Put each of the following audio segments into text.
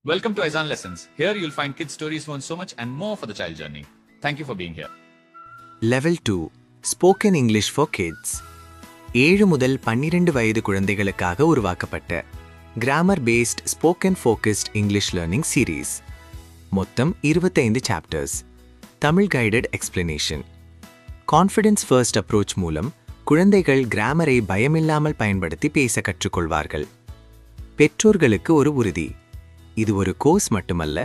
Welcome to Aizan Lessons. Here you'll find kids stories who want so much and more for the child journey. Thank you for being here. Level 2 Spoken English for Kids 7 முதல் 12 வயது குழந்தைகளுக்காக உருவாக்கப்பட்ட grammar based spoken focused English learning series. மொத்தம் 25 chapters. Tamil guided explanation. Confidence first approach மூலம் குழந்தைகள் கிராமரை பயமில்லாமல் பயன்படுத்தி பேச கற்றுக்கொள்வார்கள். பெற்றோர்களுக்கு ஒரு உறுதி. இது ஒரு கோர்ஸ் மட்டுமல்ல,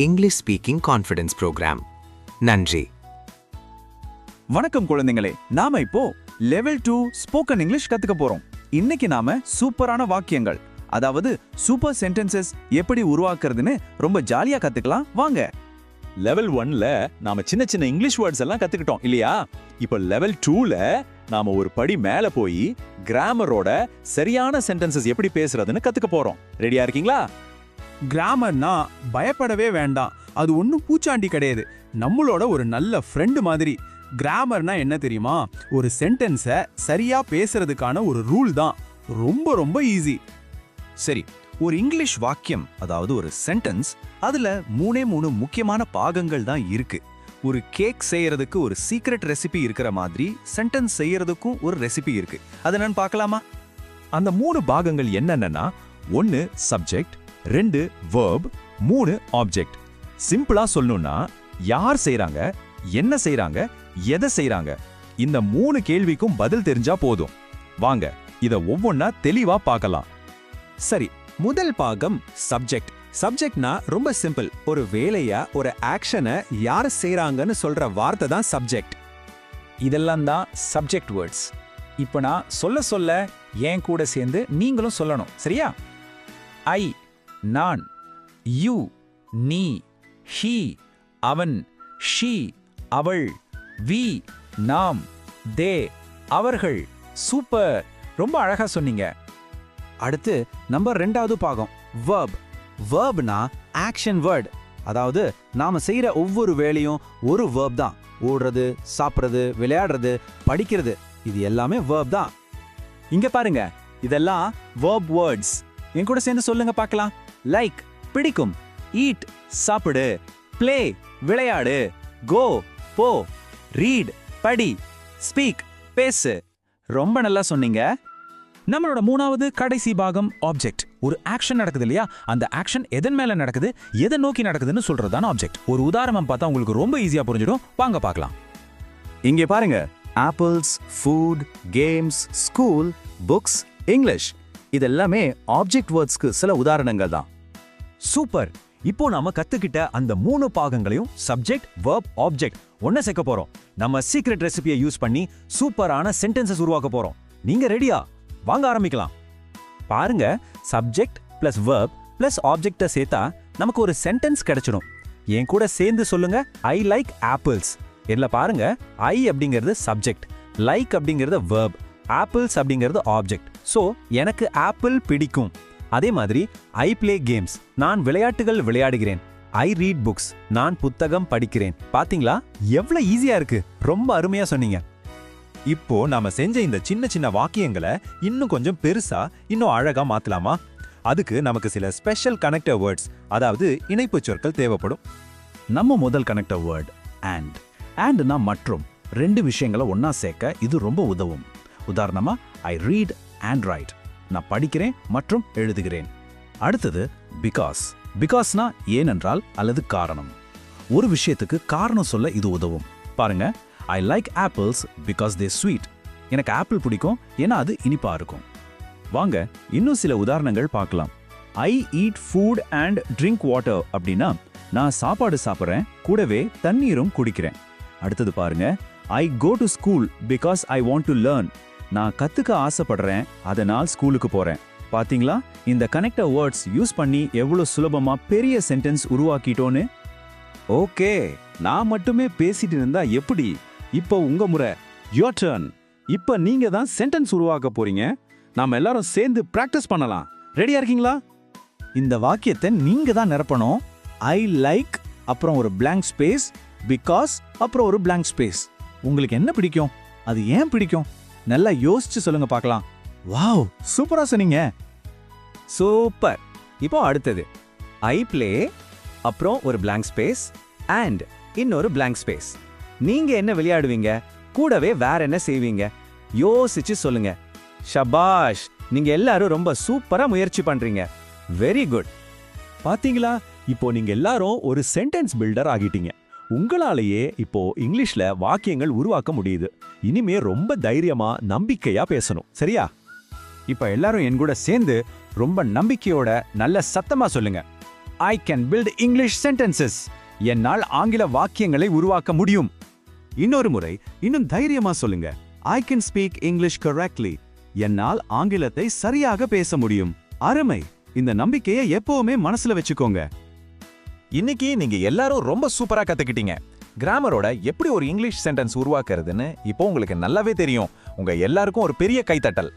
இங்கிலீஷ் ஸ்பீக்கிங் கான்ஃபிடன்ஸ் ப்ரோக்ராம். நன்றி. வணக்கம் குழந்தைங்களே, நாம இப்போ லெவல் 2 ஸ்போக்கன் இங்கிலீஷ் கத்துக்க போறோம். இன்னைக்கு நாம சூப்பரான வாக்கியங்கள், அதாவது சூப்பர் சென்டென்சஸ் எப்படி உருவாக்குறதுன்னு ரொம்ப ஜாலியா கத்துக்கலாம். வாங்க. லெவல் 1ல நாம சின்ன சின்ன இங்கிலீஷ் வேர்ட்ஸ் எல்லாம் கத்துக்கிட்டோம் இல்லையா? இப்போ லெவல் 2ல நாம ஒரு படி மேல போய் கிராமரோட சரியான சென்டென்சஸ் எப்படி பேசுறதுன்னு கத்துக்க போறோம். ரெடியா இருக்கீங்களா? கிராமர்னா பயப்படவே வேண்டாம். அது ஒன்றும் பூச்சாண்டி கிடையாது. நம்மளோட ஒரு நல்ல ஃப்ரெண்டு மாதிரி. கிராமர்னா என்ன தெரியுமா? ஒரு சென்டென்ஸை சரியா பேசுறதுக்கான ஒரு ரூல் தான். ரொம்ப ரொம்ப ஈஸி. சரி, ஒரு இங்கிலீஷ் வாக்கியம், அதாவது ஒரு சென்டென்ஸ், அதுல 3 முக்கியமான பாகங்கள் தான் இருக்கு. ஒரு கேக் செய்யறதுக்கு ஒரு சீக்ரெட் ரெசிபி இருக்கிற மாதிரி சென்டென்ஸ் செய்யறதுக்கும் ஒரு ரெசிபி இருக்கு. அதை நான் பார்க்கலாமா? அந்த 3 பாகங்கள் என்னென்னா, 1 சப்ஜெக்ட், 2 verb, 3 ஆப்ஜெக்ட். சிம்பிளா சொல்லணும்னா, யார் செய்றாங்க, என்ன செய்றாங்க, எதை செய்றாங்க, இந்த 3 கேள்விக்கும் பதில் தெரிஞ்சா போதும். வாங்க இத ஒவ்வொன்னா தெளிவா பார்க்கலாம். சரி, முதல் பாகம் சப்ஜெக்ட். சப்ஜெக்ட்னா ரொம்ப சிம்பிள். ஒரு வேலையா, ஒரு ஆக்ஷனை யார் செய்றாங்கன்னு சொல்ற வார்த்தை தான் சப்ஜெக்ட். இதெல்லாம் தான் சப்ஜெக்ட் வேர்ட்ஸ். இப்போ நான் சொல்ல சொல்ல என் கூட சேர்ந்து நீங்களும் சொல்லணும், சரியா? ஐ, நான், யூ, நீ, ஹி, அவன், ஷீ, அவள், வி, நாம், தே, அவர்கள். சூப்பர், ரொம்ப அழகா சொன்னீங்க. அடுத்து நம்பர் 2வது பாகம் verb. verbனா action word. அதாவது நாம செய்யற ஒவ்வொரு வேலையும் ஒரு verb தான். ஓடுறது, சாப்பிடுறது, விளையாடுறது, படிக்கிறது, இது எல்லாமே verb தான். இங்க பாருங்க, இதெல்லாம் verb words. என் கூட சேர்ந்து சொல்லுங்க பார்க்கலாம். லைக், பிடிக்கும். ஈட், சாப்பிடு. ப்ளே, விளையாடு. கோ, போ. ரீட், படி. ஸ்பீக், பேசு. ரொம்ப நல்லா சொன்னீங்க. நம்மளோட 3வது கடைசி பாகம் ஆப்ஜெக்ட். ஒரு ஆக்ஷன் நடக்குது இல்லையா? அந்த ஆக்ஷன் எதன் மேல நடக்குது, எதை நோக்கி நடக்குதுன்னு சொல்றதுதான் ஆப்ஜெக்ட். ஒரு உதாரணம் பார்த்தா உங்களுக்கு ரொம்ப ஈஸியா புரிஞ்சிடும். வாங்க பார்க்கலாம். இங்கே பாருங்க, apples, food, games, school, books, English, இதெல்லாமே ஆப்ஜெக்ட் வேர்ட்ஸ்க்கு சில உதாரணங்கள் தான். சூப்பர். இப்போ நாம கத்துக்கிட்ட அந்த 3 பாகங்களையும் சப்ஜெக்ட், verb, ஆப்ஜெக்ட் ஒண்ணு சேர்க்க போறோம். நம்ம சீக்ரெட் ரெசிபியை யூஸ் பண்ணி சூப்பரான சென்டென்சஸ் உருவாக்க போறோம். நீங்க ரெடியா? வாங்க ஆரம்பிக்கலாம். பாருங்க, சப்ஜெக்ட் பிளஸ் verb பிளஸ் ஆப்ஜெக்ட சேர்த்தா நமக்கு ஒரு சென்டென்ஸ் கிடைச்சிடும். என் கூட சேர்ந்து சொல்லுங்க. I like apples. இதுல பாருங்க, ஐ அப்படிங்கிறது சப்ஜெக்ட், லைக் அப்படிங்கிறது verb, ஆப்பிள்ஸ் அப்படிங்கிறது ஆப்ஜெக்ட். சோ எனக்கு ஆப்பிள் பிடிக்கும். அதே மாதிரி ஐ பிளே கேம்ஸ், நான் விளையாட்டுகள் விளையாடுகிறேன். ஐ ரீட் புக்ஸ், நான் புத்தகம் படிக்கிறேன். பாத்தீங்களா எவ்வளவு ஈஸியா இருக்கு? ரொம்ப அருமையா சொன்னீங்க. இப்போ நாம செஞ்ச இந்த சின்ன சின்ன வாக்கியங்களை இன்னும் கொஞ்சம் பெருசா, இன்னும் அழகா மாத்தலாமா? அதுக்கு நமக்கு சில ஸ்பெஷல் கனெக்டர் வேர்ட்ஸ், அதாவது இணைப்பு சொற்கள் தேவைப்படும். நம்ம முதல் கனெக்டர் வேர்ட் and. andனா மற்றும். 2 விஷயங்களை ஒன்னா சேர்க்க இது ரொம்ப உதவும். உதாரணமா, ஐ ரீட் and write, நான் படிக்கிறேன் மற்றும் எழுதுகிறேன். அடுத்தது பிகாஸ். பிகாஸ்னா ஏனென்றால் அல்லது காரணம். ஒரு விஷயத்துக்கு காரணம் சொல்ல இது உதவும். பாருங்க, I like apples because they sweet. எனக்கு ஆப்பிள் பிடிக்கும் ஏன்னா அது இனிப்பா இருக்கும். வாங்க இன்னும் சில உதாரணங்கள் பார்க்கலாம். I eat food and drink water அப்படின்னா நான் சாப்பாடு சாப்பிட்றேன், கூடவே தண்ணீரும் குடிக்கிறேன். அடுத்தது பாருங்க, I go to school because I want to learn. நான் கத்துக்க ஆசைப்படுறேன், அதனால் ஸ்கூலுக்கு போறேன். பாத்தீங்களா, இந்த கனெக்டர் வேர்ட்ஸ் யூஸ் பண்ணி எவ்வளவு சுலபமா பெரிய சென்டென்ஸ் உருவாக்கிட்டோன்னு. ஓகே, நான் மட்டுமே பேசிட்டு இருந்தா எப்படி? இப்போ உங்க முறை. Your turn. இப்போ நீங்க தான் சென்டென்ஸ் உருவாக்க போறீங்க. நாம எல்லாரும் சேர்ந்து பிராக்டிஸ் பண்ணலாம். ரெடியா இருக்கீங்களா? இந்த வாக்கியத்தை நீங்க தான் நிரப்பணும். ஐ லைக், அப்புறம் ஒரு blank ஸ்பேஸ், பிகாஸ், அப்புறம் ஒரு blank ஸ்பேஸ். உங்களுக்கு என்ன பிடிக்கும், அது ஏன் பிடிக்கும், நல்லா யோசிச்சு சொல்லுங்க பார்க்கலாம். வாவ், சூப்பரா சொன்னீங்க. சூப்பர். இப்போ அடுத்தது ஐ ப்ளே, அப்புறம் ஒரு blank ஸ்பேஸ், and இன்னொரு blank ஸ்பேஸ். நீங்க என்ன விளையாடுவீங்க? கூடவே வேற என்ன செய்வீங்க? யோசிச்சு சொல்லுங்க. ஷபாஷ், நீங்க எல்லாரும் ரொம்ப சூப்பரா முயற்சி பண்றீங்க. Very good. பாத்தீங்களா, இப்போ நீங்க எல்லாரும் ஒரு சென்டென்ஸ் பில்டர் ஆகிட்டீங்க. உங்களாலேயே இப்போ இங்கிலீஷ்ல வாக்கியங்கள் உருவாக்க முடியுது. இனிமே ரொம்ப தைரியமா நம்பிக்கையா பேசணும், சரியா? இப்ப எல்லாரும் என் கூட சேர்ந்து ரொம்ப நம்பிக்கையோட நல்ல சத்தமா சொல்லுங்க. I can build English sentences. என்னால் ஆங்கில வாக்கியங்களை உருவாக்க முடியும். இன்னொரு முறை இன்னும் தைரியமா சொல்லுங்க. I can speak English correctly. என்னால் ஆங்கிலத்தை சரியாக பேச முடியும். அருமை. இந்த நம்பிக்கையை எப்பவுமே மனசுல வச்சுக்கோங்க. இன்னைக்கு நீங்க எல்லாரும் ரொம்ப சூப்பரா கத்துக்கிட்டீங்க. கிராமரோட எப்படி ஒரு இங்கிலீஷ் சென்டென்ஸ் உருவாக்குறதுன்னு இப்போ உங்களுக்கு நல்லாவே தெரியும். உங்க எல்லாருக்கும் ஒரு பெரிய கைத்தட்டல்.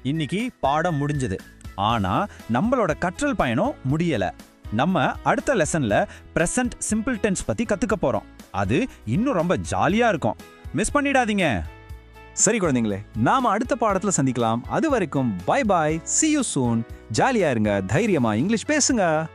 இன்னைக்கு பாடம் முடிஞ்சது. ஆனா நம்மளோட கற்றல் பயணம் முடியல. நம்ம அடுத்த லெசன்ல பிரசன்ட் சிம்பிள் டென்ஸ் பத்தி கத்துக்க போறோம். அது இன்னும் ரொம்ப ஜாலியா இருக்கும். மிஸ் பண்ணிடாதீங்க. சரி குழந்தைங்களே, நாம அடுத்த பாடத்துல சந்திக்கலாம். அது வரைக்கும் bye bye. See you soon. ஜாலியா இருங்க, தைரியமா இங்கிலீஷ் பேசுங்க.